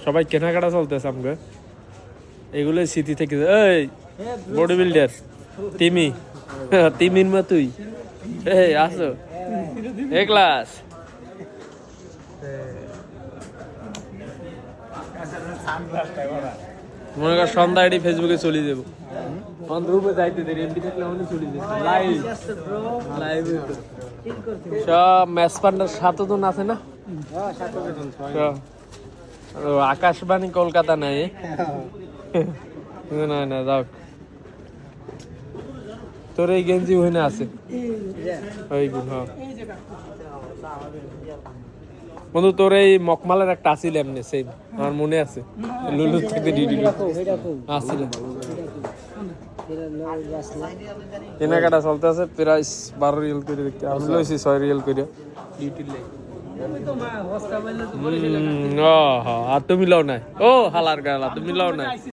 সবাই কেনাকাটা চলতেছে আমাকে এগুলো স্মৃতি থেকে এই বডি বিল্ডার তিমির মা তুই এই আসো এ ক্লাস মনে কর সন্ধ্যা আইডি ফেসবুকে চলে যাবো রূপে যাইতে দেরি এমপি থাকলে অনেক চলে যেত লাইভ সব ম্যাচ পান্ডার 7 জন আছে না আকাশবাণী কলকাতা নাই না না যাও তোর এই গেঞ্জি ওখানে আছে ওই গুণ হ্যাঁ বন্ধু তোর এই মকমালের একটা আসিল এমনি সেম আমার মনে আছে লুলু থেকে ডিডি আসিল কেনাকাটা চলতে আছে প্রাইস 12 রিয়াল করে দেখতে আমি লইছি 6 রিয়াল করে ডিউটি লাই আর তুমি লাও নাই ও হালার গালা তুমি লাও নাই